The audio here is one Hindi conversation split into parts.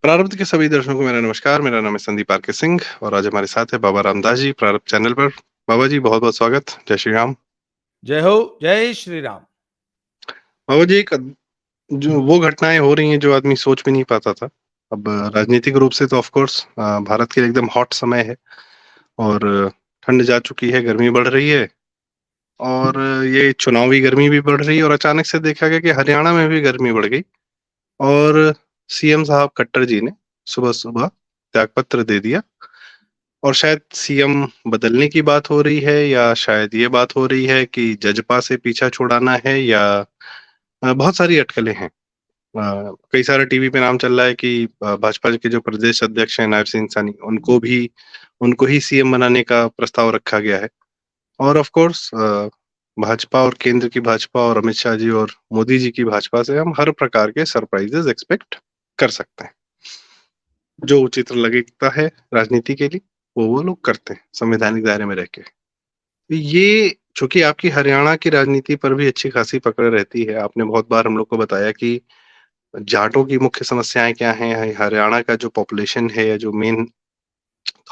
प्रारब्ध के सभी दर्शकों को मेरा नमस्कार। मेरा नाम है संदीप आर के सिंह और आज हमारे साथ है बाबा रामदास जी प्रारब्ध चैनल पर। बाबा जी बहुत बहुत स्वागत। जय श्री राम। जय हो, जय श्री राम। बाबा जी जो वो घटनाएं हो रही हैं जो आदमी सोच भी नहीं पाता था। अब राजनीतिक रूप से तो ऑफ कोर्स भारत के लिए एकदम हॉट समय है और ठंड जा चुकी है, गर्मी बढ़ रही है और ये चुनावी गर्मी भी बढ़ रही है और अचानक से देखा गया कि हरियाणा में भी गर्मी बढ़ गई और सीएम साहब खट्टर जी ने सुबह सुबह त्यागपत्र दे दिया। और शायद सीएम बदलने की बात हो रही है या शायद ये बात हो रही है कि जजपा से पीछा छुड़ाना है या बहुत सारी अटकलें हैं। कई सारे टीवी पे नाम चल रहा है कि भाजपा के जो प्रदेश अध्यक्ष हैं नायब सिंह सैनी उनको ही सीएम बनाने का प्रस्ताव रखा गया है। और ऑफ कोर्स भाजपा और केंद्र की भाजपा और अमित शाह जी और मोदी जी की भाजपा से हम हर प्रकार के सरप्राइजेस एक्सपेक्ट कर सकते हैं। जो उचित लगता है राजनीति के लिए वो लोग करते हैं संवैधानिक दायरे में रह के। ये चूंकि आपकी हरियाणा की राजनीति पर भी अच्छी खासी पकड़ रहती है, आपने बहुत बार हम लोग को बताया कि जाटों की मुख्य समस्याएं क्या हैं, हरियाणा का जो पॉपुलेशन है या जो मेन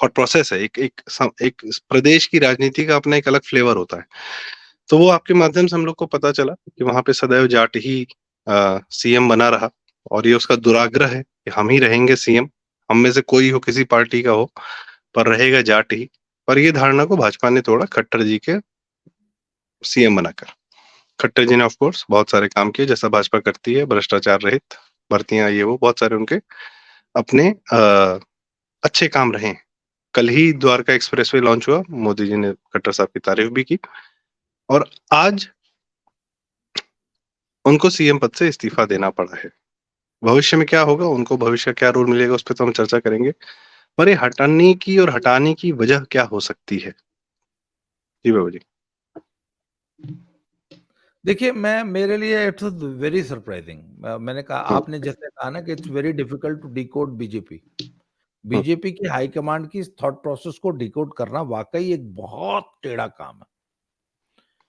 थॉट प्रोसेस है, एक प्रदेश की राजनीति का अपना एक अलग फ्लेवर होता है। तो वो आपके माध्यम से हम लोग को पता चला कि वहां पे सदैव जाट ही सीएम बना रहा और ये उसका दुराग्रह है कि हम ही रहेंगे सीएम, हम में से कोई हो, किसी पार्टी का हो, पर रहेगा जाट ही। पर ये धारणा को भाजपा ने तोड़ा खट्टर जी के सीएम बनाकर। खट्टर जी ने ऑफ कोर्स बहुत सारे काम किए जैसा भाजपा करती है, भ्रष्टाचार रहित भर्तियां, ये वो बहुत सारे उनके अपने अच्छे काम रहे हैं। कल ही द्वारका एक्सप्रेसवे लॉन्च हुआ, मोदी जी ने खट्टर साहब की तारीफ भी की और आज उनको सीएम पद से इस्तीफा देना पड़ा है। भविष्य में क्या होगा, उनको भविष्य का क्या रोल मिलेगा, उस पर तो हम चर्चा करेंगे। पर ये हटाने की और हटाने की वजह क्या हो सकती है? जी बाबू जी। देखिए, मेरे लिए इट्स वेरी सरप्राइजिंग। मैंने कहा, आपने जैसे कहा ना कि it's very difficult to decode BJP. Hmm, BJP की हाईकमांड की थॉट प्रोसेस को डिकोड करना वाकई एक बहुत टेढ़ा काम है।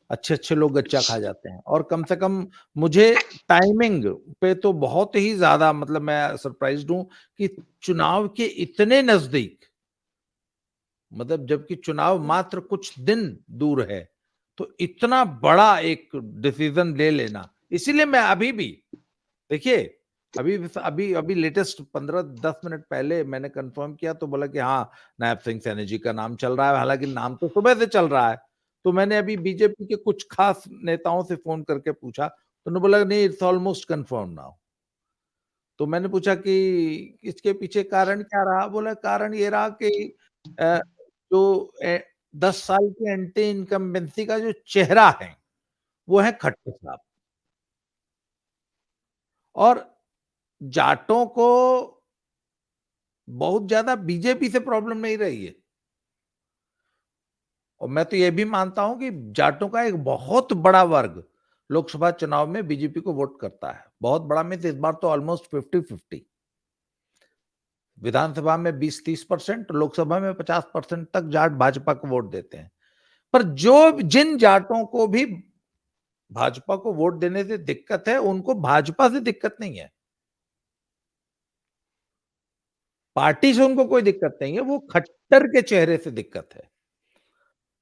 अच्छे अच्छे लोग गच्चा खा जाते हैं और कम से कम मुझे टाइमिंग पे तो बहुत ही ज्यादा, मतलब मैं सरप्राइज्ड हूं कि चुनाव के इतने नजदीक, मतलब जबकि चुनाव मात्र कुछ दिन दूर है, तो इतना बड़ा एक डिसीजन ले लेना। इसीलिए मैं अभी भी, देखिए, अभी अभी अभी लेटेस्ट 15-10 मिनट पहले मैंने कंफर्म किया तो बोला कि हाँ, नायब सिंह सैनी जी का नाम चल रहा है। हालांकि नाम तो सुबह से चल रहा है। तो मैंने अभी बीजेपी के कुछ खास नेताओं से फोन करके पूछा तो उन्होंने बोला नहीं, इट्स ऑलमोस्ट कंफर्म नाउ। तो मैंने पूछा कि इसके पीछे कारण क्या रहा? बोला कारण ये रहा कि अ, जो 10 साल की एंटी इनकम्बेंसी का जो चेहरा है वो है खट्टर साहब। और जाटों को बहुत ज्यादा बीजेपी से प्रॉब्लम नहीं रही है। और मैं तो ये भी मानता हूं कि जाटों का एक बहुत बड़ा वर्ग लोकसभा चुनाव में बीजेपी को वोट करता है। बहुत बड़ा में इस बार तो ऑलमोस्ट 50-50। विधानसभा में 20-30%, लोकसभा में 50% तक जाट भाजपा को वोट देते हैं। पर जो जिन जाटों को भी भाजपा को वोट देने से दिक्कत है, उनको भाजपा से दिक्कत नहीं है, पार्टी से उनको कोई दिक्कत नहीं है, वो खट्टर के चेहरे से दिक्कत है।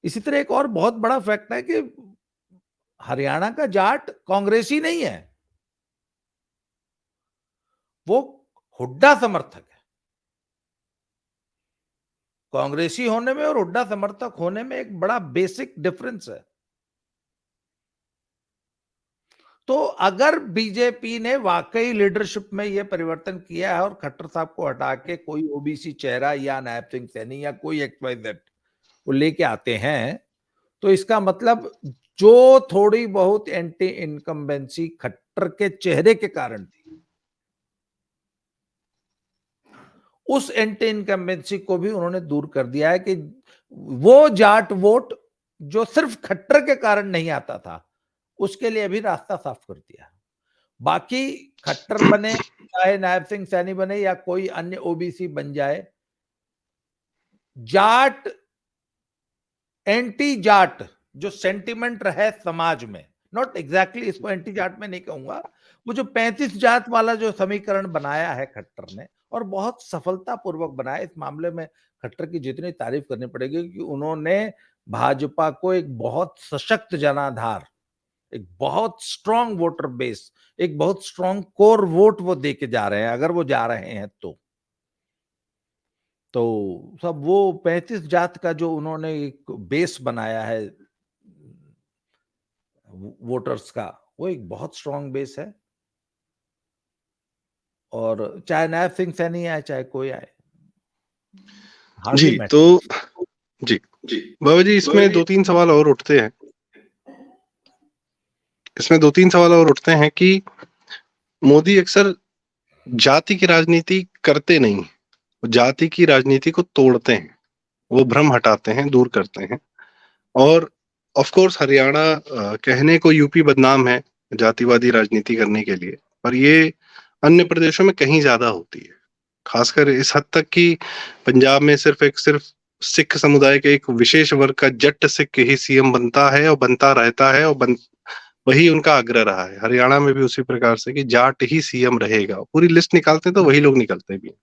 इसी तरह एक और बहुत बड़ा फैक्ट है कि हरियाणा का जाट कांग्रेसी नहीं है, वो हुड्डा समर्थक है। कांग्रेसी होने में और हुड्डा समर्थक होने में एक बड़ा बेसिक डिफरेंस है। तो अगर बीजेपी ने वाकई लीडरशिप में यह परिवर्तन किया है और खट्टर साहब को हटा के कोई ओबीसी चेहरा या नायब सिंह सैनी या कोई XYZ वो लेके आते हैं, तो इसका मतलब जो थोड़ी बहुत एंटी इनकम्बेंसी खट्टर के चेहरे के कारण थी, उस एंटी इनकम्बेंसी को भी उन्होंने दूर कर दिया है कि वो जाट वोट जो सिर्फ खट्टर के कारण नहीं आता था, उसके लिए भी रास्ता साफ कर दिया। बाकी खट्टर बने, चाहे नायब सिंह सैनी बने या कोई अन्य ओबीसी बन जाए, जाट, एंटी जाट जो सेंटिमेंट रहे समाज में, नॉट एग्जैक्टली इसको एंटी जाट में नहीं कहूंगा, वो जो 35 जात वाला जो समीकरण बनाया है खट्टर ने, और बहुत सफलतापूर्वक बनाया। इस मामले में खट्टर की जितनी तारीफ करनी पड़ेगी कि उन्होंने भाजपा को एक बहुत सशक्त जनाधार, एक बहुत स्ट्रांग वोटर बेस, एक बहुत स्ट्रांग कोर वोट वो देके जा रहे हैं, अगर वो जा रहे हैं तो सब वो 35 जात का जो उन्होंने एक बेस बनाया है वोटर्स का, वो एक बहुत स्ट्रांग बेस है। और चाहे नायब सिंह सैनी आए चाहे कोई आए, हार्डली जी, मैटर। तो जी, बाबा जी इसमें 2-3 सवाल और उठते हैं। इसमें 2-3 सवाल और उठते हैं कि मोदी अक्सर जाति की राजनीति करते नहीं, वो जाति की राजनीति को तोड़ते हैं, वो भ्रम हटाते हैं, दूर करते हैं। और ऑफ कोर्स हरियाणा कहने को यूपी बदनाम है जातिवादी राजनीति करने के लिए, पर ये अन्य प्रदेशों में कहीं ज्यादा होती है, खासकर इस हद तक कि पंजाब में सिर्फ सिख समुदाय के एक विशेष वर्ग का जट सिख ही सीएम बनता है और बनता रहता है, और वही उनका आग्रह रहा है। हरियाणा में भी उसी प्रकार से कि जाट ही सीएम रहेगा, पूरी लिस्ट निकालते हैं तो वही लोग निकलते भी हैं।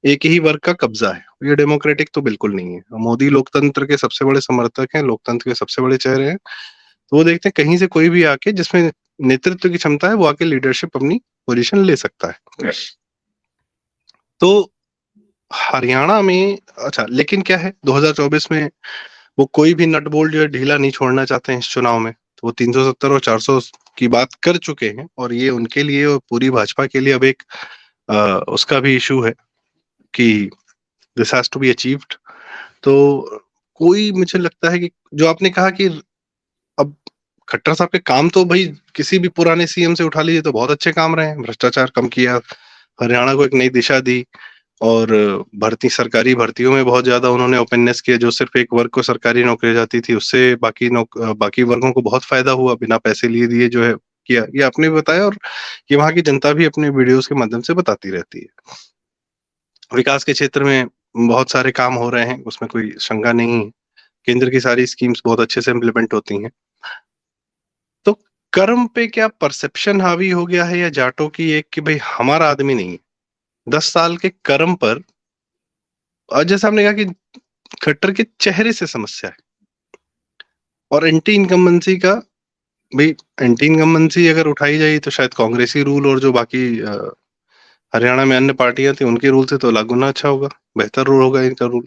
एक ही वर्ग का कब्जा है, ये डेमोक्रेटिक तो बिल्कुल नहीं है। मोदी लोकतंत्र के सबसे बड़े समर्थक हैं, लोकतंत्र के सबसे बड़े चेहरे हैं, तो वो देखते हैं कहीं से कोई भी आके जिसमें नेतृत्व की क्षमता है वो आके लीडरशिप अपनी पोजीशन ले सकता है। तो हरियाणा में अच्छा, लेकिन क्या है 2024 में वो कोई भी नट बोल्ट जो है ढीला नहीं छोड़ना चाहते हैं इस चुनाव में, तो वो 370 और 400 की बात कर चुके हैं, और ये उनके लिए और पूरी भाजपा के लिए अब एक उसका भी इशू है कि this has to be achieved. तो कोई, मुझे लगता है कि जो आपने कहा कि अब खट्टर साहब के काम तो भाई किसी भी पुराने सीएम से उठा लीजिए तो बहुत अच्छे काम रहे हैं, भ्रष्टाचार कम किया, हरियाणा को एक नई दिशा दी, और सरकारी भर्तियों में बहुत ज्यादा उन्होंने ओपननेस किया। जो सिर्फ एक वर्ग को सरकारी नौकरी जाती थी उससे बाकी वर्गों को बहुत फायदा हुआ, बिना पैसे लिए दिए जो है किया, ये आपने भी बताया, और ये वहां की जनता भी अपने वीडियोस के माध्यम से बताती रहती है। विकास के क्षेत्र में बहुत सारे काम हो रहे हैं, उसमें कोई शंका नहीं है, केंद्र की सारी स्कीम्स बहुत अच्छे से इम्प्लीमेंट होती हैं। तो कर्म पे क्या परसेप्शन हावी हो गया है या जाटों की एक कि भाई हमारा आदमी नहीं है? 10 साल के कर्म पर, और जैसे आपने कहा कि खट्टर के चेहरे से समस्या है, और एंटी इनकम्बेंसी का, भाई एंटी इनकम्बेंसी अगर उठाई जाए तो शायद कांग्रेसी रूल और जो बाकी हरियाणा में अन्य पार्टियां थी उनके रूल से तो लागू ना अच्छा होगा, बेहतर रूल होगा इनका रूल।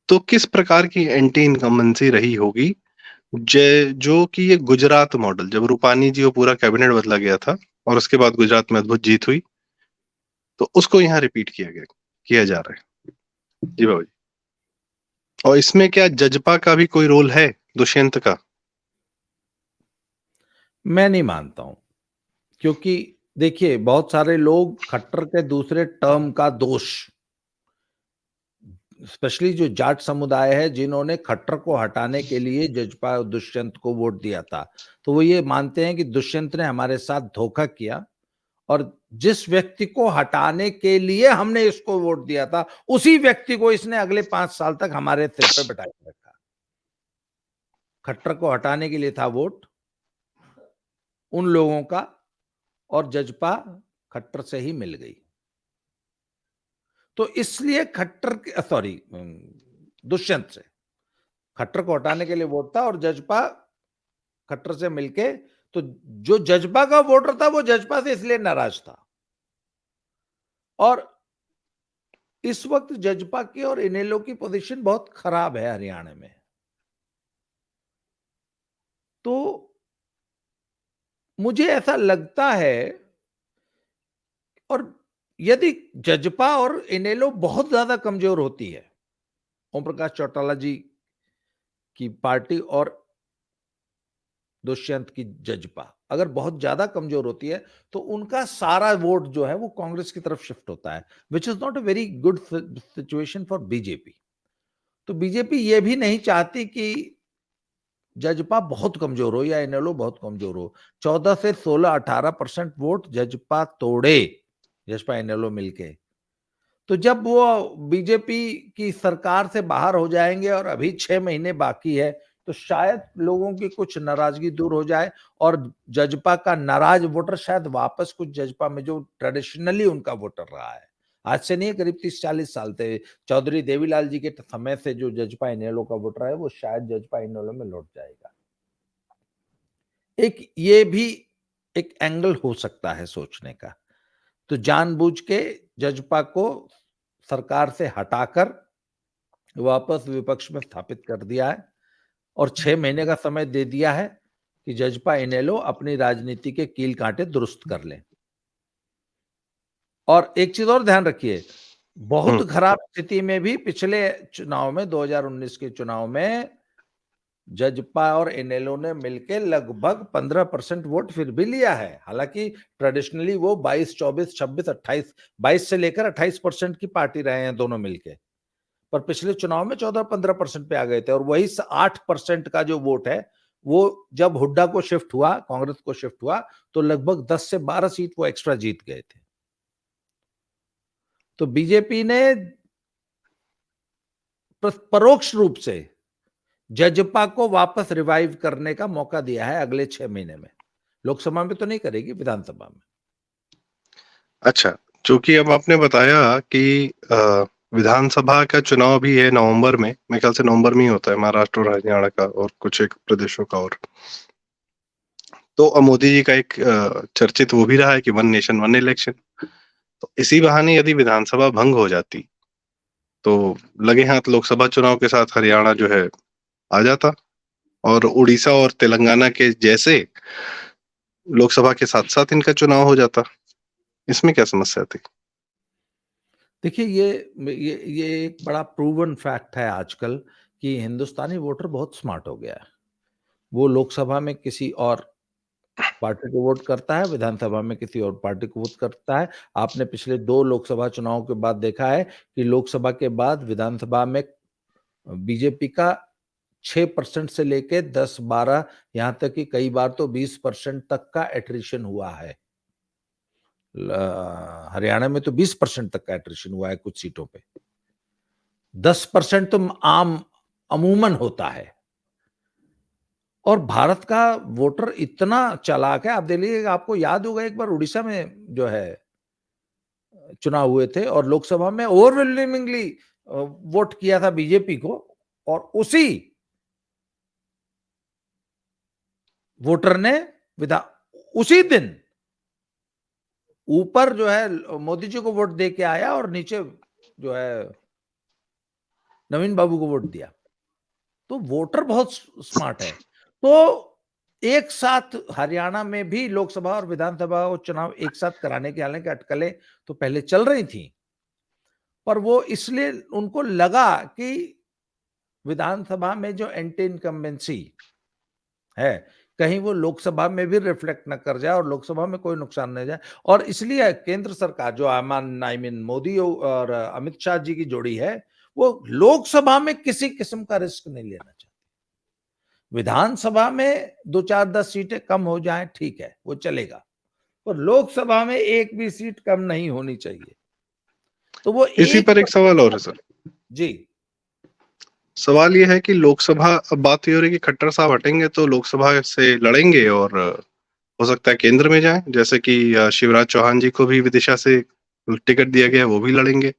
तो किस प्रकार की एंटी इनकम्बेंसी रही होगी जो कि ये गुजरात मॉडल, जब रूपानी जी वो पूरा कैबिनेट बदला गया था और उसके बाद गुजरात में अद्भुत जीत हुई, तो उसको यहाँ रिपीट किया जा रहा है। जी बाबू जी, और इसमें क्या जजपा का भी कोई रोल है, दुष्यंत का? मैं नहीं मानता हूं, क्योंकि देखिए बहुत सारे लोग खट्टर के दूसरे टर्म का दोष, स्पेशली जो जाट समुदाय है जिन्होंने खट्टर को हटाने के लिए जजपा और दुष्यंत को वोट दिया था, तो वो ये मानते हैं कि दुष्यंत ने हमारे साथ धोखा किया, और जिस व्यक्ति को हटाने के लिए हमने इसको वोट दिया था उसी व्यक्ति को इसने अगले 5 साल तक हमारे सिर पे बैठा के रखा। खट्टर को हटाने के लिए था वोट उन लोगों का, और जजपा खट्टर से ही मिल गई। तो इसलिए दुष्यंत से खट्टर को हटाने के लिए वोट था, और जजपा खट्टर से मिलके, तो जो जजपा का वोटर था वो जजपा से इसलिए नाराज था। और इस वक्त जजपा की और इनेलो की पोजीशन बहुत खराब है हरियाणा में। तो मुझे ऐसा लगता है, और यदि जजपा और इनेलो बहुत ज्यादा कमजोर होती है, ओम प्रकाश चौटाला जी की पार्टी और दुष्यंत की जजपा अगर बहुत ज्यादा कमजोर होती है, तो उनका सारा वोट जो है वो कांग्रेस की तरफ शिफ्ट होता है, which is not a very good situation for BJP. तो बीजेपी ये भी नहीं चाहती कि जजपा बहुत कमजोर हो या इनेलो बहुत कमजोर हो। 14 से 16-18% वोट जजपा तोड़े, जजपा इनेलो मिलके। तो जब वो बीजेपी की सरकार से बाहर हो जाएंगे और अभी 6 महीने बाकी है, तो शायद लोगों की कुछ नाराजगी दूर हो जाए, और जजपा का नाराज वोटर शायद वापस कुछ जजपा में जो ट्रेडिशनली उनका वोटर रहा है आज से नहीं है, करीब 30-40 साल थे। चौधरी देवीलाल जी के समय से जो जजपा इनेलो का वोटर है वो शायद जजपा इनेलो में लौट जाएगा। एक ये भी एक एंगल हो सकता है सोचने का। तो जानबूझ के जजपा को सरकार से हटाकर वापस विपक्ष में स्थापित कर दिया है और 6 महीने का समय दे दिया है कि जजपा इनेलो अपनी राजनीति के कील कांटे दुरुस्त कर लें। और एक चीज और ध्यान रखिए, बहुत खराब स्थिति में भी पिछले चुनाव में 2019 के चुनाव में जजपा और इनेलो ने मिलकर लगभग 15% वोट फिर भी लिया है। हालांकि ट्रेडिशनली वो 22, 24, 26, 28, 22 से लेकर 28% की पार्टी रहे हैं दोनों मिलके, पर पिछले चुनाव में 14-15% पे आ गए थे। और वही 8% का जो वोट है वो जब हुड्डा को शिफ्ट हुआ, कांग्रेस को शिफ्ट हुआ, तो लगभग 10 से 12 सीट वो एक्स्ट्रा जीत गए थे। तो बीजेपी ने परोक्ष रूप से जजपा को वापस रिवाइव करने का मौका दिया है अगले 6 महीने में। लोकसभा में तो नहीं करेगी, विधानसभा में। अच्छा, चूंकि अब आपने बताया कि विधानसभा का चुनाव भी है नवंबर में, मेरे ख्याल से नवंबर में ही होता है, महाराष्ट्र और हरियाणा का और कुछ एक प्रदेशों का। और तो अब मोदी जी का एक चर्चित वो भी रहा है कि वन नेशन वन इलेक्शन। तो इसी बहाने यदि विधानसभा भंग हो जाती तो लगे हाथ लोकसभा चुनाव के साथ हरियाणा जो है आ जाता, और उड़ीसा और तेलंगाना के जैसे लोकसभा के साथ साथ इनका चुनाव हो जाता। इसमें क्या समस्या थी? देखिए, ये एक बड़ा प्रूवन फैक्ट है आजकल कि हिंदुस्तानी वोटर बहुत स्मार्ट हो गया है। वो लोकसभा में किसी और पार्टी को वोट करता है, विधानसभा में किसी और पार्टी को वोट करता है। आपने पिछले 2 लोकसभा चुनाव के बाद देखा है कि लोकसभा के बाद विधानसभा में बीजेपी का 6% से लेके 10-12, यहां तक कि कई बार तो 20% तक का एट्रिशन हुआ है। हरियाणा में तो 20% तक का एट्रिशन हुआ है कुछ सीटों पे। 10% तो अमूमन होता है। और भारत का वोटर इतना चालाक है, आप देखिए, आपको याद होगा एक बार उड़ीसा में जो है चुनाव हुए थे और लोकसभा में ओवरवेलमिंगली वोट किया था बीजेपी को, और उसी वोटर ने उसी दिन ऊपर जो है मोदी जी को वोट दे के आया और नीचे जो है नवीन बाबू को वोट दिया। तो वोटर बहुत स्मार्ट है। तो एक साथ हरियाणा में भी लोकसभा और विधानसभा और चुनाव एक साथ कराने की हालांकि अटकलें तो पहले चल रही थी, पर वो इसलिए उनको लगा कि विधानसभा में जो एंटी इनकम्बेंसी है कहीं वो लोकसभा में भी रिफ्लेक्ट न कर जाए और लोकसभा में कोई नुकसान न जाए। और इसलिए केंद्र सरकार जो आई मीन मोदी और अमित शाह जी की जोड़ी है, वो लोकसभा में किसी किस्म का रिस्क नहीं लेना चाहती। विधानसभा में 2-4-10 सीटें कम हो जाएं, ठीक है, वो चलेगा, पर लोकसभा में एक भी सीट कम नहीं होनी चाहिए। तो वो इसी पर एक सवाल और है सर। जी, सवाल ये है कि लोकसभा, अब बात ये हो रही है कि खट्टर साहब हटेंगे तो लोकसभा से लड़ेंगे और हो सकता है केंद्र में जाएं, जैसे कि शिवराज चौहान जी को भी विदिशा से टिकट दिया गया है, वो भी लड़ेंगे।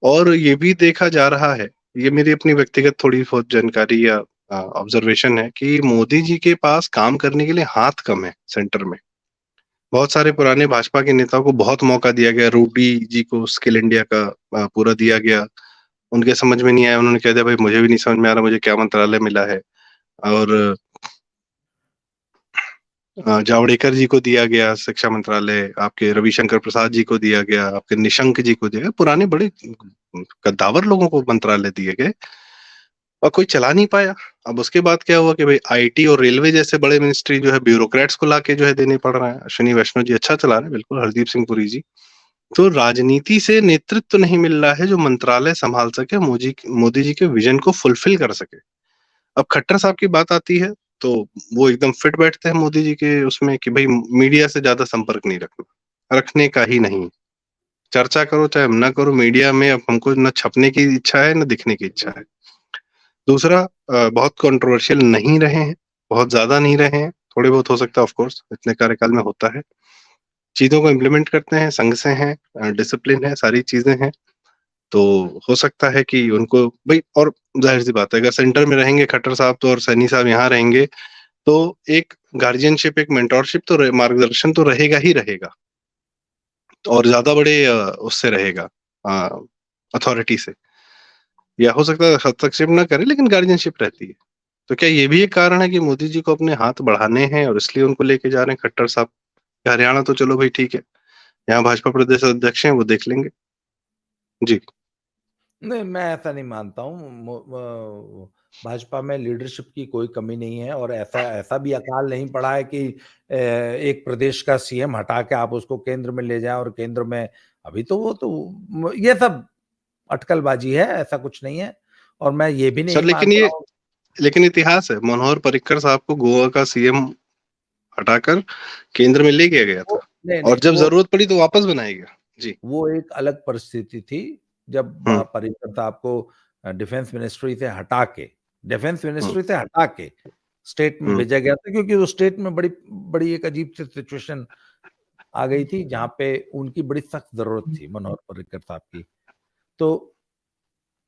और ये भी देखा जा रहा है, ये मेरी अपनी व्यक्तिगत थोड़ी बहुत जानकारी या ऑब्जर्वेशन है, कि मोदी जी के पास काम करने के लिए हाथ कम है सेंटर में। बहुत सारे पुराने भाजपा के नेताओं को बहुत मौका दिया गया, रूडी जी को स्किल इंडिया का पूरा दिया गया, उनके समझ में नहीं आया, उन्होंने कह दिया भाई मुझे भी नहीं समझ में आ रहा मुझे क्या मंत्रालय मिला है। और जावड़ेकर जी को दिया गया शिक्षा मंत्रालय, आपके रविशंकर प्रसाद जी को दिया गया, आपके निशंक जी को दिया गया, पुराने बड़े कद्दावर लोगों को मंत्रालय दिए गए और कोई चला नहीं पाया। अब उसके बाद क्या हुआ कि भाई आईटी और रेलवे जैसे बड़े मिनिस्ट्री जो है ब्यूरोक्रेट्स को लाके जो है देने पड़ रहा है। अश्विनी वैष्णव जी अच्छा चला रहे हैं, बिल्कुल, हरदीप सिंह पुरी जी। तो राजनीति से नेतृत्व तो नहीं मिल रहा है जो मंत्रालय संभाल सके, मोदी जी के विजन को फुलफिल कर सके। अब खट्टर साहब की बात आती है तो वो एकदम फिट बैठते हैं मोदी जी के उसमें कि भाई मीडिया से ज्यादा संपर्क नहीं रखना, रखने का ही नहीं। चर्चा करो चाहे हम ना करो मीडिया में, अब हमको न छपने की इच्छा है न दिखने की इच्छा है। दूसरा, बहुत कंट्रोवर्शियल नहीं रहे हैं, बहुत ज्यादा नहीं रहे हैं, थोड़े बहुत हो सकता है, ऑफ कोर्स इतने कार्यकाल में होता है। चीज़ों को इम्प्लीमेंट करते हैं, संघ से हैं, डिसिप्लिन है, सारी चीज़ें हैं। तो हो सकता है कि उनको भई, और ज़ाहिर-सी बात है, अगर सेंटर में रहेंगे खट्टर साहब तो और सैनी साहब यहाँ रहेंगे, तो एक गार्डियनशिप, एक मेंटरशिप तो मार्गदर्शन तो रहेगा ही रहेगा, और ज़्यादा बड़े उससे रहेगा, अथॉरिटी से। या हो सकता है हस्तक्षेप ना करे, लेकिन गार्डियनशिप रहती है। तो क्या ये भी एक कारण है कि मोदी जी को अपने हाथ बढ़ाने हैं और इसलिए उनको लेके जा रहे हैं खट्टर साहब? हरियाणा तो चलो भाई ठीक है, यहाँ भाजपा प्रदेश अध्यक्ष हैं, वो देख लेंगे। जी। नहीं, मैं ऐसा नहीं मानता हूँ। भाजपा में लीडरशिप की कोई कमी नहीं है और ऐसा ऐसा भी अकाल नहीं पड़ा है कि एक प्रदेश का सीएम हटा के आप उसको केंद्र में ले जाएं और केंद्र में अभी तो वो तो ये सब अटकलबाजी है, ऐसा कुछ नहीं है। और मैं ये भी सर नहीं लेकिन मानता ये हूँ। लेकिन इतिहास है, मनोहर पर्रिकर साहब को गोवा का सीएम हटाकर केंद्र में ले गया गया वो था, नहीं, और नहीं, जब जरूरत पड़ी तो वापस बनाया गया। जी। वो एक अलग परिस्थिति थी जब हुँ, पर्रिकर साहब को डिफेंस मिनिस्ट्री से हटा के हुँ, स्टेट में हुँ, भेजा गया था, क्योंकि वो स्टेट में बड़ी बड़ी एक अजीब सी सिचुएशन आ गई थी जहाँ पे उनकी बड़ी सख्त जरूरत थी मनोहर पर्रिकर साहब की। तो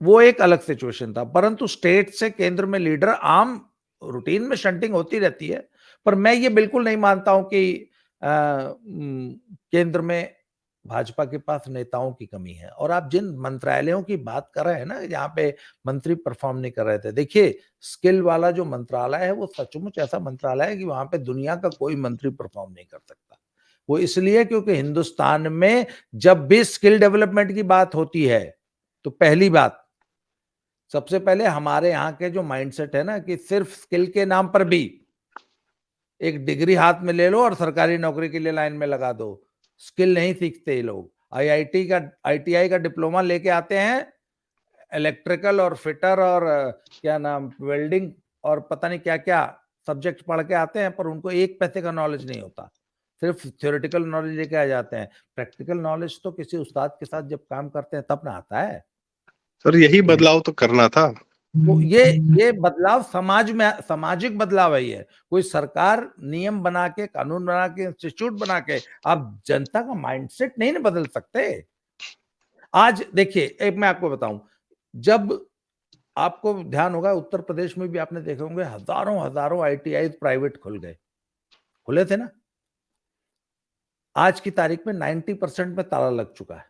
वो एक अलग सिचुएशन था, परंतु स्टेट से केंद्र में लीडर आम रूटीन में शंटिंग होती रहती है। पर मैं ये बिल्कुल नहीं मानता हूं कि केंद्र में भाजपा के पास नेताओं की कमी है। और आप जिन मंत्रालयों की बात कर रहे हैं ना, जहाँ पे मंत्री परफॉर्म नहीं कर रहे थे, देखिए स्किल वाला जो मंत्रालय है वो सचमुच ऐसा मंत्रालय है कि वहां पे दुनिया का कोई मंत्री परफॉर्म नहीं कर सकता। वो इसलिए क्योंकि हिंदुस्तान में जब भी स्किल डेवलपमेंट की बात होती है, तो पहली बात, सबसे पहले हमारे यहाँ के जो माइंडसेट है ना कि सिर्फ स्किल के नाम पर भी एक डिग्री हाथ में ले लो और सरकारी नौकरी के लिए लाइन में लगा दो। स्किल नहीं सीखते ये लोग। आईटीआई का डिप्लोमा लेके आते हैं, इलेक्ट्रिकल और फिटर और क्या नाम वेल्डिंग और पता नहीं क्या-क्या सब्जेक्ट पढ़ के आते हैं, पर उनको एक पैसे का नॉलेज नहीं होता। सिर्फ थ्योरेटिकल नॉलेज लेके आ जाते हैं। प्रैक्टिकल नॉलेज तो किसी उस्ताद के साथ जब काम करते हैं तब ना आता है। सर यही ये बदलाव तो करना था। तो ये बदलाव समाज में, सामाजिक बदलाव है ये। कोई सरकार नियम बना के, कानून बना के, इंस्टीट्यूट बना के आप जनता का माइंडसेट नहीं ना बदल सकते। आज देखिए, एक मैं आपको बताऊं, जब आपको ध्यान होगा उत्तर प्रदेश में भी आपने देखे होंगे हजारों हजारों आईटीआई प्राइवेट खुल गए, खुले थे ना। आज की तारीख में 90% में ताला लग चुका है,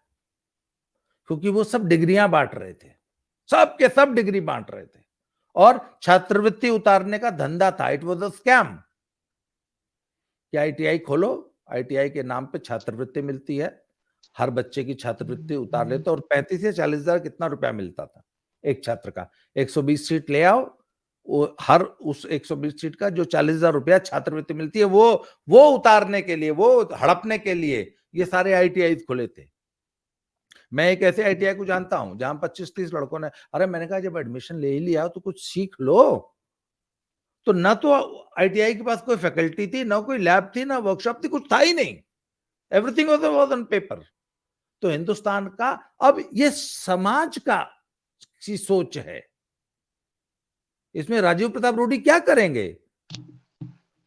क्योंकि वो सब डिग्रियां बांट रहे थे, सब के सब डिग्री बांट रहे थे और छात्रवृत्ति उतारने का धंधा था। इट वॉज अ स्कैम कि आईटीआई खोलो, आईटीआई के नाम पे छात्रवृत्ति मिलती है, हर बच्चे की छात्रवृत्ति उतार लेते, और 35 से 40,000 कितना रुपया मिलता था एक छात्र का। 120 सीट ले आओ, वो हर उस 120 सीट का जो 40,000 रुपया छात्रवृत्ति मिलती है वो उतारने के लिए, वो हड़पने के लिए ये सारे आईटीआई खुले थे। मैं एक ऐसे आईटीआई को जानता हूं जहां 25-30 लड़कों ने, अरे मैंने कहा जब एडमिशन ले ही लिया तो कुछ सीख लो। तो ना तो आईटीआई के पास कोई फैकल्टी थी, ना कोई लैब थी, ना वर्कशॉप थी, कुछ था ही नहीं। Everything was on paper. तो हिंदुस्तान का अब ये समाज का सी सोच है, इसमें राजीव प्रताप रूडी क्या करेंगे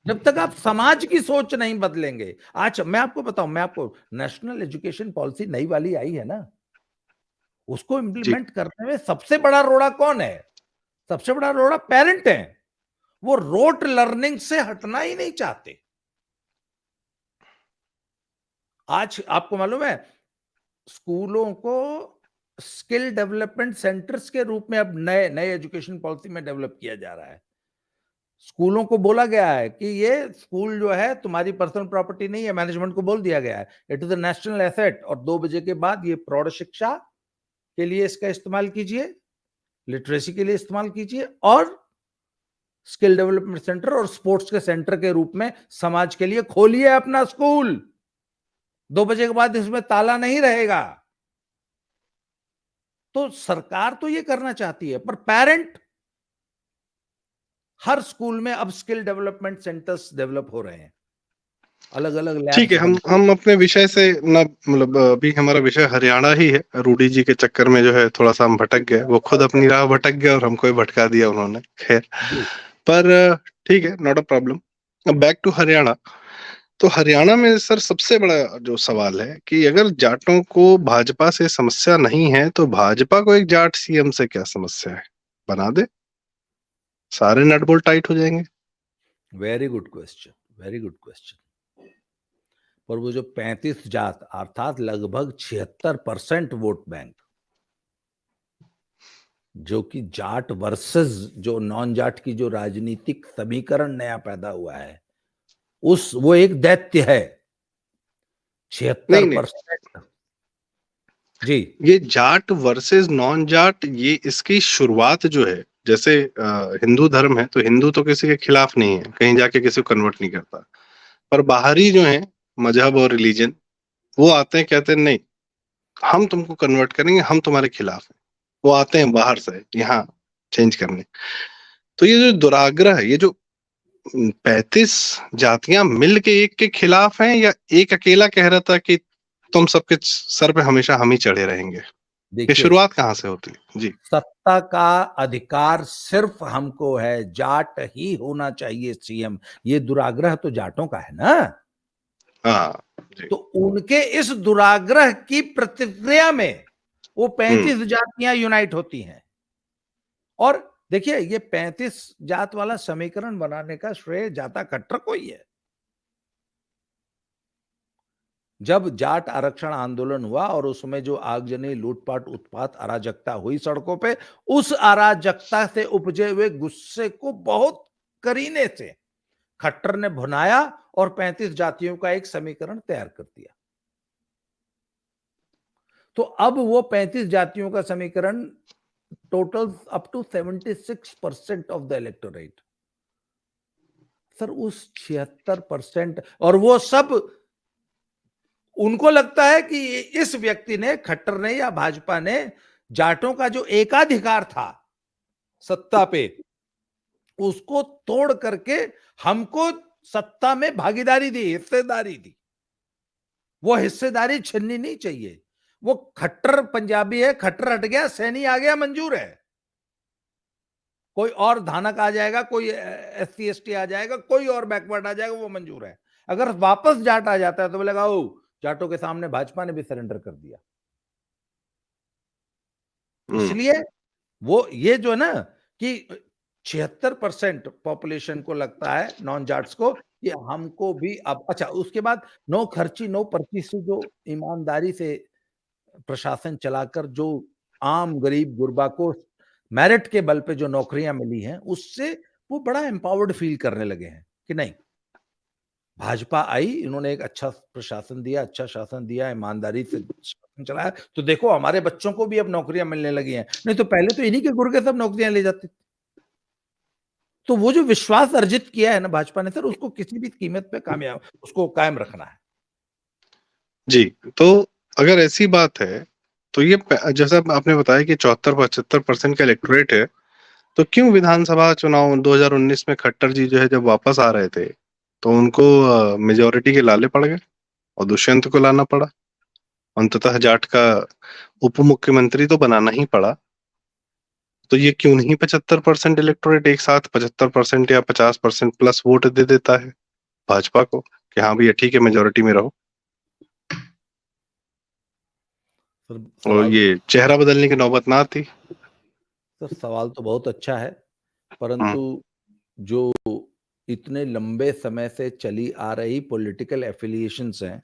जब तक आप समाज की सोच नहीं बदलेंगे। आज मैं आपको बताऊं, मैं आपको नेशनल एजुकेशन पॉलिसी नई वाली आई है ना, उसको जी। इंप्लीमेंट करने में सबसे बड़ा रोड़ा कौन है? सबसे बड़ा रोड़ा पेरेंट है। वो रोट लर्निंग से हटना ही नहीं चाहते। आज आपको मालूम है स्कूलों को स्किल डेवलपमेंट सेंटर्स के रूप में अब नए नए एजुकेशन पॉलिसी में डेवलप किया जा रहा है। स्कूलों को बोला गया है कि ये स्कूल जो है तुम्हारी पर्सनल प्रॉपर्टी नहीं है, मैनेजमेंट को बोल दिया गया है it is a national asset, और 2 बजे के बाद ये प्रौढ़ शिक्षा के लिए इसका इस्तेमाल कीजिए, लिटरेसी के लिए इस्तेमाल कीजिए, और स्किल डेवलपमेंट सेंटर और स्पोर्ट्स के सेंटर के रूप में समाज के लिए खोलिए अपना स्कूल। 2 बजे के बाद इसमें ताला नहीं रहेगा। तो सरकार तो ये करना चाहती है, पर पेरेंट, हर स्कूल में अब स्किल डेवलपमेंट सेंटर्स डेवलप हो रहे हैं, अलग अलग ठीक लैब्स है, बन रही हम अपने विषय से ना, मतलब अभी हमारा विषय हरियाणा ही है। रूडी जी के चक्कर में जो है थोड़ा सा हम भटक गए, वो खुद अपनी राह भटक गए और हमको ही भटका दिया उन्होंने। खैर, जी। पर ठीक है, नॉट अ प्रॉब्लम। अब बैक टू हरियाणा। तो हरियाणा में सर सबसे बड़ा जो सवाल है कि अगर जाटों को भाजपा से समस्या नहीं है तो भाजपा को एक जाट सीएम से क्या समस्या है? बना दे, सारे नट बोल्ट टाइट हो जाएंगे। Very good question, very good question. पर वो जो 35 जात अर्थात लगभग 76% वोट बैंक, जो कि जाट वर्सेस जो नॉन जाट की जो राजनीतिक समीकरण नया पैदा हुआ है, उस वो एक दैत्य है। नहीं नहीं, 76% जी। ये जाट वर्सेस नॉन जाट, ये इसकी शुरुआत जो है, जैसे हिंदू धर्म है तो हिंदू तो किसी के खिलाफ नहीं है, कहीं जाके किसी को कन्वर्ट नहीं करता। पर बाहरी जो है मजहब और रिलीजन, वो आते हैं कहते हैं नहीं, हम तुमको कन्वर्ट करेंगे, हम तुम्हारे खिलाफ हैं। वो आते हैं बाहर से यहाँ चेंज करने। तो ये जो दुराग्रह है, ये जो 35 जातियां मिल के एक के खिलाफ हैं, या एक अकेला कह रहा था कि तुम सबके सर पे हमेशा हम ही चढ़े रहेंगे, ये देखिए, शुरुआत कहाँ से होती है जी? सत्ता का अधिकार सिर्फ हमको है, जाट ही होना चाहिए सीएम, ये दुराग्रह तो जाटों का है ना। हाँ जी। तो उनके इस दुराग्रह की प्रतिक्रिया में वो हम्म 35 जातियां यूनाइट होती हैं। और देखिए, ये 35 जात वाला समीकरण बनाने का श्रेय जाता खट्टर को ही है। जब जाट आरक्षण आंदोलन हुआ और उसमें जो आगजनी, लूटपाट, उत्पात, अराजकता हुई सड़कों पे, उस अराजकता से उपजे हुए गुस्से को बहुत करीने से खट्टर ने भुनाया और 35 जातियों का एक समीकरण तैयार कर दिया। तो अब वो 35 जातियों का समीकरण total up to 76% of the electorate. Sir उस 76%, और वो सब, उनको लगता है कि इस व्यक्ति ने, खट्टर ने या भाजपा ने, जाटों का जो एकाधिकार था सत्ता पे, उसको तोड़ करके हमको सत्ता में भागीदारी दी, हिस्सेदारी दी। वो हिस्सेदारी छीननी नहीं चाहिए। वो खट्टर पंजाबी है, खट्टर हट गया, सैनी आ गया, मंजूर है। कोई और धानक आ जाएगा, कोई SC ST आ जाएगा, कोई और बैकवर्ड आ जाएगा, वो मंजूर है। अगर वापस जाट आ जाता है तो बोलेगा ओ, जाटों के सामने भाजपा ने भी सरेंडर कर दिया। हम्म इसलिए वो ये जो है ना कि 76% पॉपुलेशन को लगता है, नॉन जाट्स को, कि हमको भी अब अच्छा, उसके बाद नो खर्ची नो पर्ची से जो ईमानदारी से प्रशासन चलाकर जो आम गरीब गुरबा को मेरिट के बल पे जो नौकरियां मिली हैं, उससे वो बड़ा एम्पावर्ड फील करने लगे हैं कि नहीं, भाजपा आई, इन्होंने एक अच्छा प्रशासन दिया, अच्छा शासन दिया, ईमानदारी से शासन चलाया, तो देखो हमारे बच्चों को भी अब नौकरियां मिलने लगी हैं। नहीं तो पहले तो इन्हीं के गुर्गे सब नौकरियां ले जाते थे। तो वो जो विश्वास अर्जित किया है ना भाजपा ने सर, उसको किसी भी कीमत पे कामयाब, उसको कायम रखना है। जी। तो अगर ऐसी बात है तो ये जैसा आपने बताया कि 74-75% का इलेक्टोरेट है, तो क्यों विधानसभा चुनाव 2019 में खट्टर जी जो है जब वापस आ रहे थे तो उनको मेजोरिटी के लाले पड़ गए और दुष्यंत को लाना पड़ा, अंततः जाट का उप मुख्यमंत्री तो बनाना ही पड़ा। तो ये क्यों नहीं 75% इलेक्टोरेट एक साथ 75% या 50% प्लस वोट दे देता है भाजपा को कि हाँ भैया ठीक है, मेजोरिटी में रहो, सर और सवाल ये तो चेहरा बदलने की नौबत ना आती। सर सवाल तो बहुत अच्छा है, हम्म परंतु जो इतने लंबे समय से चली आ रही पॉलिटिकल एफिलिएशंस हैं,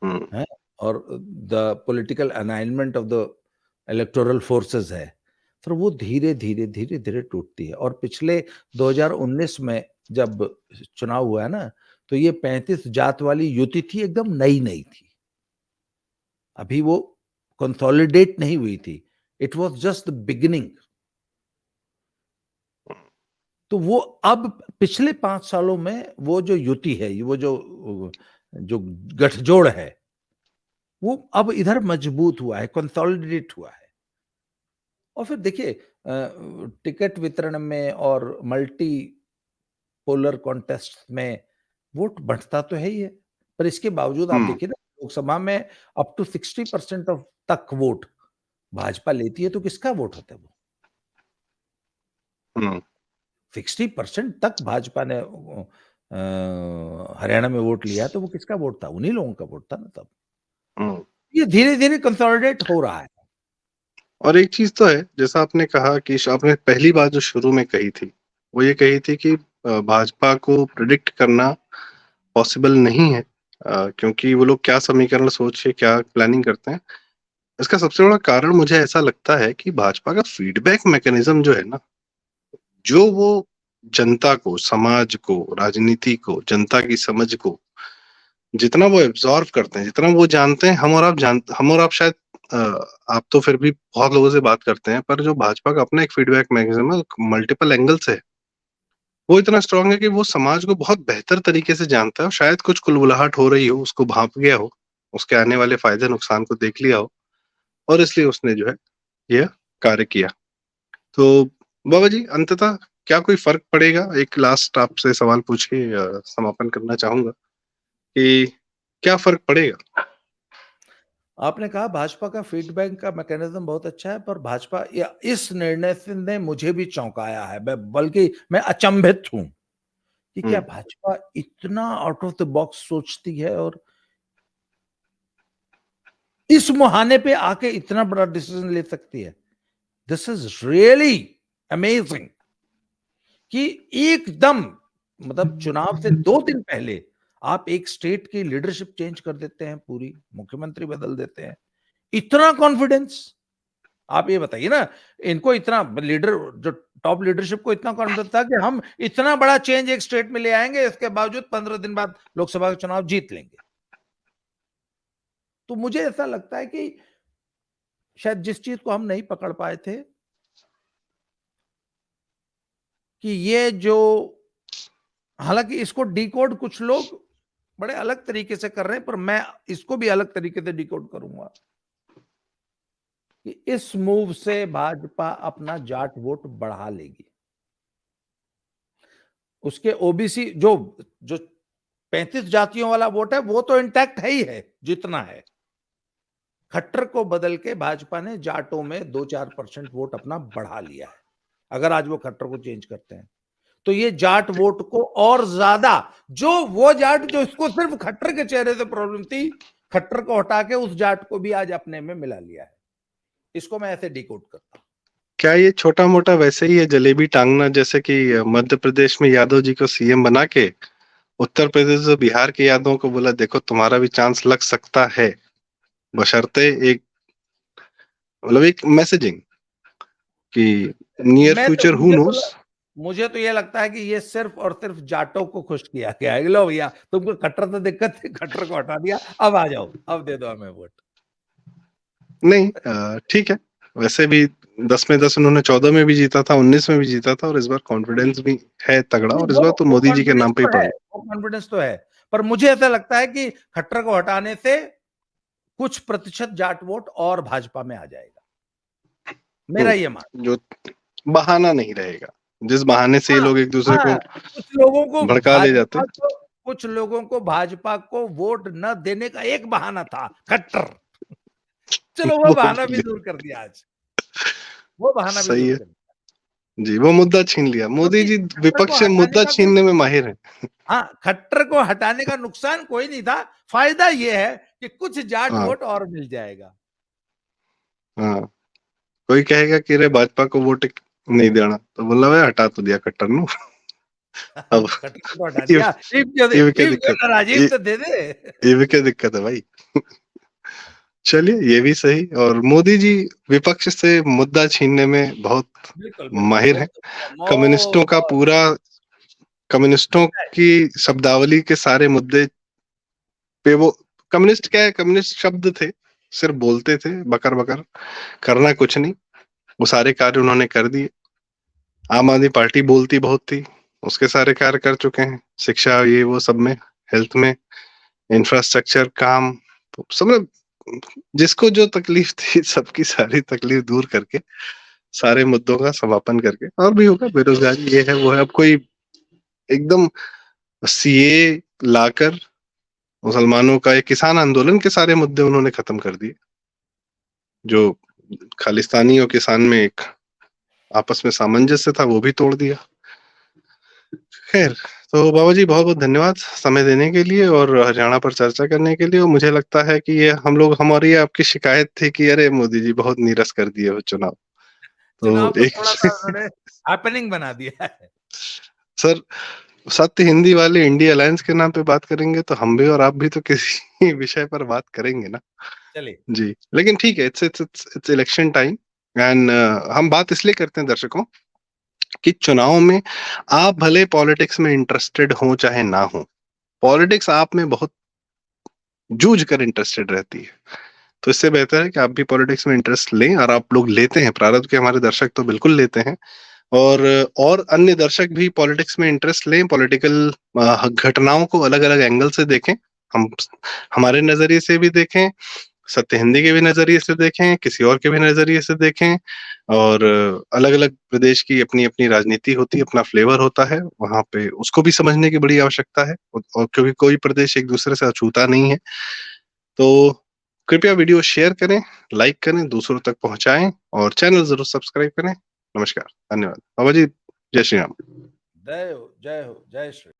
हम्म हैं, और the political alignment of the electoral forces है, सर वो धीरे धीरे धीरे धीरे टूटती है। और पिछले 2019 में जब चुनाव हुआ है ना, तो ये 35 जात वाली युति थी, एकदम नई नई थी, अभी वो कंसोलिडेट नहीं हुई थी, it was just the beginning. तो वो अब पिछले 5 सालों में वो जो युति है, वो जो जो गठजोड़ है, वो अब इधर मजबूत हुआ है, कंसोलिडेट हुआ है। और फिर देखिए, टिकट वितरण में और मल्टी पोलर कॉन्टेस्ट में वोट बढ़ता तो है ही है, पर इसके बावजूद आप हम्म देखिए ना, लोकसभा में अप टू 60% ऑफ तक वोट भाजपा लेती है, तो किसका वोट होता है वो? हम्म 60% तक भाजपा ने हरियाणा में वोट लिया, तो वो किसका वोट था? उन्हीं लोगों का वोट था ना तब। हम्म। ये धीरे-धीरे कंसोलिडेट हो रहा है। और एक चीज तो है, जैसा आपने कहा कि आपने पहली बात जो शुरू में कही थी, वो ये कही थी कि भाजपा को प्रिडिक्ट करना पॉसिबल नहीं है, क्योंकि वो लोग क्या समीकरण सोच के क्या प्लानिंग करते हैं। इसका सबसे बड़ा कारण मुझे ऐसा लगता है कि भाजपा का फीडबैक मैकेनिज्म जो है ना, जो वो जनता को, समाज को, राजनीति को, जनता की समझ को जितना वो एब्जॉर्व करते हैं, जितना वो जानते हैं, हम और आप शायद, अ, आप तो फिर भी बहुत लोगों से बात करते हैं, पर जो भाजपा का अपना एक फीडबैक मैकेनिज्म है, मल्टीपल एंगल से है, वो इतना स्ट्रांग है कि वो समाज को बहुत बेहतर तरीके से जानता है, और शायद कुछ कुलबुलाहट हो रही हो, उसको भांप गया हो, उसके आने वाले फायदे नुकसान को देख लिया हो, और इसलिए उसने जो है यह कार्य किया। तो बाबा जी, अंततः क्या कोई फर्क पड़ेगा? एक लास्ट आपसे सवाल पूछ के समापन करना चाहूंगा कि क्या फर्क पड़ेगा? आपने कहा भाजपा का फीडबैक का मैकेनिज्म बहुत अच्छा है, पर भाजपा या इस निर्णय से ने मुझे भी चौंकाया है, बल्कि मैं अचंभित हूं कि क्या हम्म। भाजपा इतना आउट ऑफ द बॉक्स सोचती है और इस मुहाने पे आके इतना बड़ा डिसीजन ले सकती है। दिस इज रियली अमेजिंग कि एकदम, मतलब चुनाव से 2 दिन पहले आप एक स्टेट की लीडरशिप चेंज कर देते हैं, पूरी मुख्यमंत्री बदल देते हैं। इतना कॉन्फिडेंस, आप ये बताइए ना, इनको इतना लीडर, जो टॉप लीडरशिप को इतना कॉन्फिडेंस था कि हम इतना बड़ा चेंज एक स्टेट में ले आएंगे, इसके बावजूद 15 दिन बाद लोकसभा का चुनाव जीत लेंगे। तो मुझे ऐसा लगता है कि शायद जिस चीज को हम नहीं पकड़ पाए थे कि ये जो, हालांकि इसको डिकोड कुछ लोग बड़े अलग तरीके से कर रहे हैं, पर मैं इसको भी अलग तरीके से डिकोड करूंगा कि इस मूव से भाजपा अपना जाट वोट बढ़ा लेगी। उसके ओबीसी जो जो 35 जातियों वाला वोट है, वो तो इंटैक्ट है ही है जितना है। खट्टर को बदल के भाजपा ने जाटों में 2-4% वोट अपना बढ़ा लिया है। अगर आज वो खट्टर को चेंज करते हैं तो ये जाट वोट को और ज्यादा, जो वो जाट जो इसको सिर्फ खट्टर के चेहरे से प्रॉब्लम थी, खट्टर को हटा के उस जाट को भी आज अपने में मिला लिया है। इसको मैं ऐसे डिकोड करता हूं। क्या ये छोटा मोटा वैसे ही है, जलेबी टांगना, जैसे कि मध्य प्रदेश में यादव जी को सीएम बना के उत्तर प्रदेश और बिहार के यादवों को बोला, देखो तुम्हारा भी चांस लग सकता है, बशर्ते एक, मतलब एक मैसेजिंग कि नियर मैं तो फ्यूचर हु मुझे तो नोस। मुझे तो ये लगता है कि ये सिर्फ और सिर्फ जाटों को खुश किया गया है। लो भैया, तुमको खट्टर से दिक्कत थी, खट्टर को हटा दिया, अब आ जाओ, अब दे दो हमें वोट। नहीं, ठीक है। वैसे भी 10 में 10 उन्होंने 14 में भी जीता था, 19 में भी जीता था, और इस बार कॉन्फिडेंस भी है तगड़ा, नहीं, और इस वो बार तो वो मोदी जी के कॉन्फिडेंस नाम पे ही तो है, पड़ी। वो कॉन्फिडेंस तो है, पर मुझे ऐसा लगता है कि खट्टर को हटाने से कुछ प्रतिशत जाट वोट और भाजपा में आ जाएगा, मेरा ये मान। जो बहाना नहीं रहेगा, जिस बहाने से ये हाँ, लोग एक दूसरे को हाँ, कुछ लोगों को भड़का ले जाते भाजपा हैं। को कुछ लोगों को भाजपा को वोट न देने का एक बहाना था, खट्टर। चलो वो वो बहाना भी भी दूर कर दिया आज, वो बहाना भी सही दूर है कर दिया। जी, वो मुद्दा छीन लिया मोदी क्योंकि जी। खट्टर को विपक्ष से हटाने मुद्दा का कोई, छीनने में माहिर है। हाँ, खट्टर को हटाने का नुकसान कोई नहीं था, फायदा ये है कि कुछ जाट हाँ, वोट और मिल जाएगा। हाँ। कोई कहेगा कि रे भाजपा को वोट नहीं देना, तो बोला भाई हटा तो दिया कट्टर नु। अब खट्टर को तो हटा ये दिया, ये भी क्या इफ दिक्कत, राजीव ये तो दे दे। ये भी क्या दिक्कत है भाई? चलिए, ये भी सही। और मोदी जी विपक्ष से मुद्दा छीनने में बहुत बिल्कुल, बिल्कुल, माहिर वो हैं। तो कम्युनिस्टों का बहुत पूरा, कम्युनिस्टों की शब्दावली के सारे मुद्दे पे वो, कम्युनिस्ट क्या है, कम्युनिस्ट शब्द थे, सिर्फ बोलते थे बकर बकर, करना कुछ नहीं। वो सारे कार्य उन्होंने कर दिए। आम आदमी पार्टी बोलती बहुत थी, उसके सारे कार्य कर चुके हैं, शिक्षा, ये वो सब में, हेल्थ में, इंफ्रास्ट्रक्चर, काम, तो सब में जिसको जो तकलीफ थी, सबकी सारी तकलीफ दूर करके, सारे मुद्दों का समापन करके, और भी होगा, बेरोजगारी ये है वो है, अब कोई एकदम सीए लाकर मुसलमानों का एक किसान आंदोलन के सारे मुद्दे उन्होंने खत्म कर दिए, जो खालिस्तानी और किसान में एक आपस में सामंजस्य था, वो भी तोड़ दिया। खैर, तो बाबा जी बहुत-बहुत धन्यवाद समय देने के लिए और हरियाणा पर चर्चा करने के लिए, और मुझे लगता है कि ये हमारी आपकी शिकायत थी कि अरे मोदी जी बहुत नीरस कर दिए हो चुनाव। चुनाव तो को एक थोड़ा-सा उन्होंने हैपनिंग बना दिया है। सर, सत्य हिंदी वाले इंडिया अलायंस के नाम पे बात करेंगे तो हम भी और आप भी तो किसी विषय पर बात करेंगे ना। चलिए, जी, लेकिन ठीक है, इट्स इलेक्शन टाइम एंड हम बात इसलिए करते हैं दर्शकों कि चुनाव में आप भले पॉलिटिक्स में इंटरेस्टेड हो चाहे ना हो, पॉलिटिक्स आप में बहुत जूझ कर इंटरेस्टेड रहती है। तो इससे बेहतर है कि आप भी पॉलिटिक्स में इंटरेस्ट लें, और आप लोग लेते हैं, प्रारब्ध के हमारे दर्शक तो बिल्कुल लेते हैं। और अन्य दर्शक भी पॉलिटिक्स में इंटरेस्ट लें, पॉलिटिकल घटनाओं को अलग-अलग एंगल से देखें। हम हमारे नज़रिए से भी देखें, सत्य हिंदी के भी नज़रिए से देखें, किसी और के भी नज़रिए से देखें, और अलग-अलग प्रदेश की अपनी-अपनी राजनीति होती है, अपना फ्लेवर होता है, वहाँ पे उसको भी समझने की बड़ी आवश्यकता है, और क्योंकि कोई प्रदेश एक दूसरे से अछूता नहीं है। तो कृपया वीडियो शेयर करें, लाइक करें, दूसरों तक पहुँचाएँ और चैनल ज़रूर सब्सक्राइब करें। नमस्कार, धन्यवाद। बाबा जी, जय श्री राम। जय हो, जय हो, जय श्री